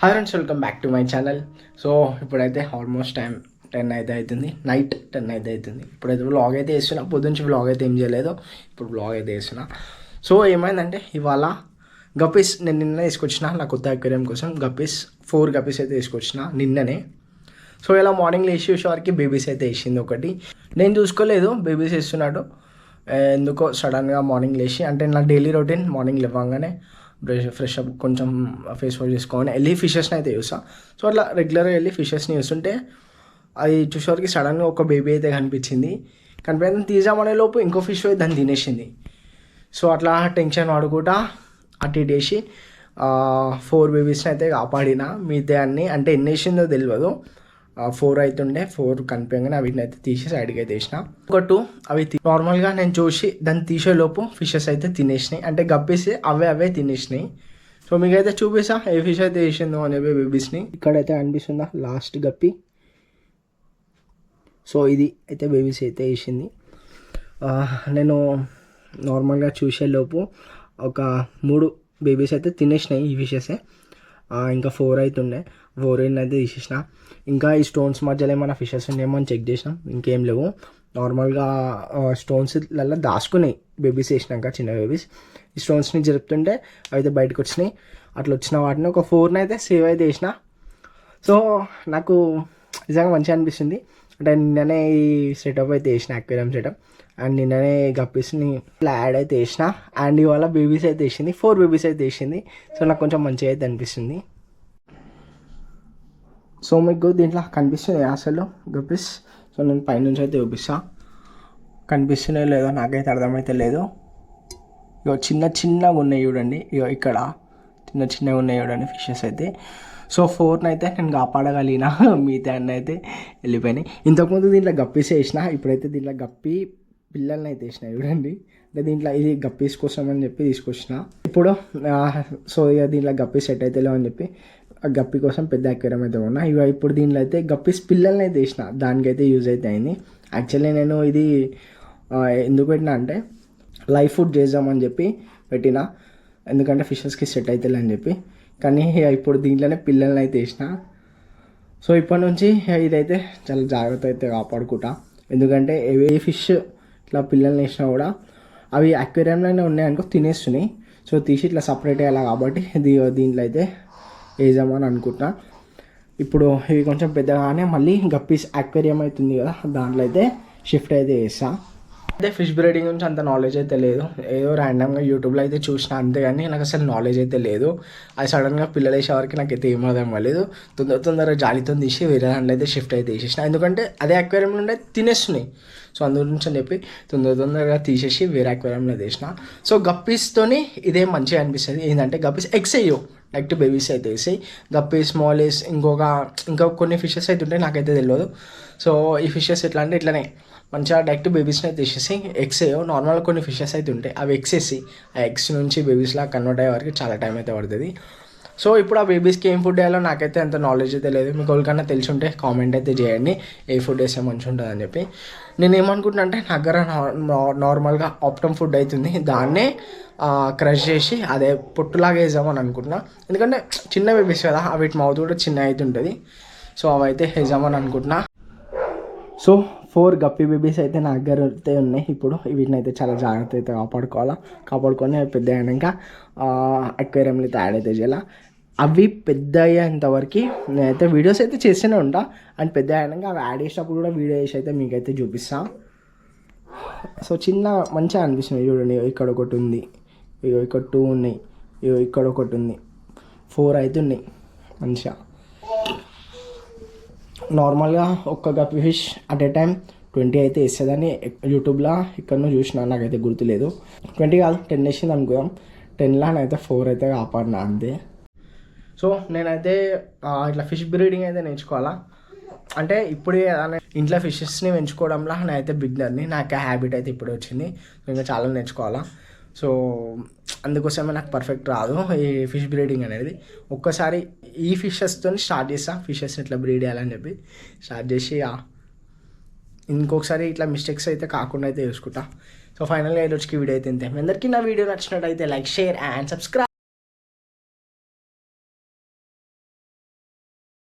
Hi friends, welcome back to my channel. So ఇప్పుడైతే almost time 10 అయితే అవుతుంది, night 10 అయితే అవుతుంది. ఇప్పుడైతే వ్లాగ్ అయితే వేస్తున్నా. పొద్దుంచి వ్లాగ్ అయితే ఏం చేయలేదు, ఇప్పుడు వ్లాగ్ అయితే వేస్తున్నా. సో ఏమైందంటే ఇవాళ గప్పీస్ నేను నిన్న తీసుకొచ్చిన నా కొత్త అక్వేరియం కోసం. 4 గప్పీస్ అయితే తీసుకొచ్చిన నిన్ననే. సో ఇలా మార్నింగ్ లేచి చూసేవారికి బేబీస్ అయితే వేసింది ఒకటి. నేను చూసుకోలేదు బేబీస్ వేస్తున్నాడు. ఎందుకో సడన్గా మార్నింగ్ లేచి, అంటే నా డైలీ రొటీన్ మార్నింగ్ లేవగానే ఫ్రెష్ అప్, కొంచెం ఫేస్ వాష్ చేసుకొని వెళ్ళి ఫిషెస్ని అయితే చూస్తాను. సో అట్లా రెగ్యులర్గా వెళ్ళి ఫిషెస్ని చూస్తుంటే అది చూసేవారికి సడన్గా ఒక బేబీ అయితే కనిపించింది. కనిపించి తీసామనే లోపు ఇంకో ఫిష్ దాన్ని తినేసింది. సో అట్లా టెన్షన్ పడుకుంటా అటు ఇటు వేసి 4 బేబీస్ని అయితే కాపాడిన. మిగతా అన్ని అంటే ఎన్ని వేసిందో తెలియదు, 4 అవుతుండే. 4 కనిపించగానే వీటిని అయితే తీసి సైడ్కి అయితే వేసిన. ఒక 2 అవి నార్మల్గా నేను చూసి దాన్ని తీసేలోపు ఫిషెస్ అయితే తినేసినాయి, అంటే గప్పేసి అవే తినేసినాయి. సో మీకైతే చూపిస్తా ఏ ఫిష్ అయితే వేసిందో అని చెప్పి బేబీస్ని. ఇక్కడైతే అనిపిస్తుందా లాస్ట్ గప్పి. సో ఇది అయితే బేబీస్ అయితే వేసింది. నేను నార్మల్గా చూసేలోపు ఒక 3 బేబీస్ అయితే తినేసినాయి ఈ ఫిషెసే. ఇంకా 4 అవుతుండే, 4 అయితే తీసేసిన. ఇంకా ఈ స్టోన్స్ మధ్యలో ఏమైనా ఫిషెస్ ఉన్నాయేమో అని చెక్ చేసినాం, ఇంకేం లేవు. నార్మల్గా స్టోన్స్లలో దాచుకున్నాయి బేబీస్ వేసినాక, చిన్న బేబీస్. ఈ స్టోన్స్ని జరుపుతుంటే అయితే బయటకు వచ్చినాయి. అట్లా వచ్చిన వాటిని ఒక 4 అయితే సేవ్ అయితే వేసిన. సో నాకు నిజంగా మంచిగా అనిపిస్తుంది. అంటే నిన్ననే ఈ సెటప్ అయితే వేసిన, అక్వేరియం సెటప్. అండ్ నిన్ననే గప్పీస్ని ఇట్లా యాడ్ అయితే వేసిన. అండ్ ఇవాళ బేబీస్ అయితే వేసింది, 4 బేబీస్ అయితే వేసింది. సో నాకు కొంచెం మంచిగా అయితే అనిపిస్తుంది. సో మీకు దీంట్లో కనిపిస్తుంది అసలు గప్పీస్. సో నేను పైనుంచి అయితే చూపిస్తా, కనిపిస్తున్నాయో లేదో నాకైతే అర్థమైతే లేదు. ఇగో చిన్నగా ఉన్నాయి చూడండి, ఇగో ఇక్కడ చిన్నగా ఉన్నాయి చూడండి ఫిషెస్ అయితే. సో 4 అయితే నేను కాపాడగలిగిన, మిగతా అన్నీ అయితే వెళ్ళిపోయినాయి. ఇంతకుముందు దీంట్లో గప్పీస్ వేసిన, ఇప్పుడైతే దీంట్లో గప్పి పిల్లల్ని అయితే వేసిన చూడండి. అంటే దీంట్లో ఇది గప్పీస్ కోసం అని చెప్పి తీసుకొచ్చిన ఇప్పుడు. సో ఇక దీంట్లో గప్పీస్ సెట్ అయితే లేవు అని చెప్పి ఆ గప్పి కోసం పెద్ద అక్వేరియం అయితే ఉన్నా. ఇక ఇప్పుడు దీనిలో అయితే గప్పీస్ పిల్లల్ని అయితే వేసిన, దానికైతే యూజ్ అయితే అయింది. యాక్చువల్లీ నేను ఇది ఎందుకు పెట్టినా అంటే లైవ్ ఫుడ్ చేద్దామని చెప్పి పెట్టిన, ఎందుకంటే ఫిషెస్కి సెట్ అవుతుంది అని చెప్పి. కానీ ఇప్పుడు దీంట్లోనే పిల్లల్ని అయితే వేసిన. సో ఇప్పటి నుంచి ఇదైతే చాలా జాగ్రత్త అయితే కాపాడుకుంటా, ఎందుకంటే ఏ ఫిష్ ఇట్లా పిల్లల్ని వేసినా కూడా అవి అక్వేరియంలోనే ఉన్నాయనుకో తినేస్తున్నాయి. సో తీసి ఇట్లా సపరేట్ అయ్యేలా కాబట్టి దీంట్లో అయితే వేద్దామని అనుకుంటున్నా. ఇప్పుడు ఇవి కొంచెం పెద్దగానే మళ్ళీ గప్పీస్ అక్వేరియం అవుతుంది కదా, దాంట్లో అయితే షిఫ్ట్ అయితే చేస్తా. అయితే ఫిష్ బ్రీడింగ్ గురించి అంత నాలెడ్జ్ అయితే లేదు, ఏదో ర్యాండమ్గా యూట్యూబ్లో అయితే చూసిన అంతేగాని నాకు అసలు నాలెడ్జ్ అయితే లేదు. అది సడన్గా పిల్లలు వేసేవారికి నాకైతే ఏం అర్థం కాలేదు. తొందరగా జాలితో తీసి వేరే దాంట్లో అయితే షిఫ్ట్ అయితే వేసేసిన, ఎందుకంటే అదే అక్వేరియం నుండి తినేస్తున్నాయి. సో అందుగురించి అని చెప్పి తొందరగా తీసేసి వేరే అక్వేరియంలో వేసిన. సో గప్పీస్తోని ఇదే మంచిగా అనిపిస్తుంది. ఏంటంటే గప్పీస్ ఎగ్స్ వేయవు, డైరెక్ట్ బేబీస్ అయితే వేసాయి. గప్పీస్, స్మాలీస్, ఇంకా కొన్ని ఫిషెస్ అయితే ఉంటాయి, నాకైతే తెలియదు. సో ఈ ఫిషెస్ ఎట్లా అంటే ఇట్లానే మంచిగా డైరెక్ట్ బేబీస్ని అయితే తీసేసి ఎగ్స్ వేయవు. నార్మల్గా కొన్ని ఫిషెస్ అయితే ఉంటాయి, అవి ఎగ్స్ వేసి ఆ ఎగ్స్ నుంచి బేబీస్లా కన్వర్ట్ అయ్యే వరకు చాలా టైం అయితే పడుతుంది. సో ఇప్పుడు ఆ బేబీస్కి ఏం ఫుడ్ వేయాలో నాకైతే అంత నాలెడ్జ్ అయితే లేదు. మీకు ఎవరికన్నా తెలిసి ఉంటే కామెంట్ అయితే చేయండి, ఏ ఫుడ్ వేస్తే మంచిగా ఉంటుంది అని చెప్పి. నేను ఏమనుకుంటున్నా అంటే నా దగ్గర నార్మల్గా ఆప్టమ్ ఫుడ్ అవుతుంది, దాన్నే క్రష్ చేసి అదే పొట్టులాగా వేద్దామని అనుకుంటున్నా. ఎందుకంటే చిన్న బేబీస్ కదా, వీటి మౌత్ కూడా చిన్న అవుతుంటుంది. సో అవైతే వేద్దామని అనుకుంటున్నా. సో 4 గప్పి బేబీస్ అయితే నా దగ్గర అయితే ఉన్నాయి. ఇప్పుడు వీటిని అయితే చాలా జాగ్రత్త అయితే కాపాడుకొని పెద్ద అయినాక అక్వేరియంలో అయితే యాడ్ అయితే చేయాలి. అవి పెద్ద అయ్యేంతవరకు నేనైతే వీడియోస్ అయితే చేస్తూనే ఉంటా. అండ్ పెద్ద అయినాక అవి యాడ్ చేసినప్పుడు కూడా వీడియో చేసి అయితే మీకైతే చూపిస్తా. సో మంచిగా అనిపిస్తుంది చూడండి. ఇక్కడ ఒకటి ఉంది, ఇక్కడ 2 ఉన్నాయి, ఇక్కడ ఒకటి ఉంది, 4 అయితే ఉన్నాయి మంచిగా. నార్మల్గా ఒక్క గప్పి ఫిష్ అట్ ఏ టైం 20 అయితే వేసేదని యూట్యూబ్లో ఇక్కడనూ చూసిన, నాకైతే గుర్తులేదు. 20 కాదు 10 వేసింది అనుకుందాం. 10లో అయితే 4 అయితే కాపాడినా అంతే. సో నేనైతే ఇట్లా ఫిష్ బ్రీడింగ్ అయితే నేర్చుకోవాలా, అంటే ఇప్పుడే ఇంట్లో ఫిషెస్ని పెంచుకోవడంలో నేనైతే బిగినర్ని, నాకు ఆ హ్యాబిట్ అయితే ఇప్పుడే వచ్చింది. ఇంకా చాలా నేర్చుకోవాలా. సో అందుకోసమే నాకు పర్ఫెక్ట్ రాదు ఈ ఫిష్ బ్రీడింగ్ అనేది. ఒక్కసారి ఈ ఫిషెస్తో స్టార్ట్ చేస్తా, ఫిషెస్ని ఇట్లా బ్రీడ్ చేయాలని చెప్పి స్టార్ట్ చేసి ఇంకొకసారి ఇట్లా మిస్టేక్స్ అయితే కాకుండా అయితే చూసుకుంటా. సో ఫైనల్గా ఈరోజుకి వీడియో అయితే ఇంతే. మీ అందరికీ నా వీడియో నచ్చినట్టయితే లైక్, షేర్ అండ్ సబ్స్క్రైబ్.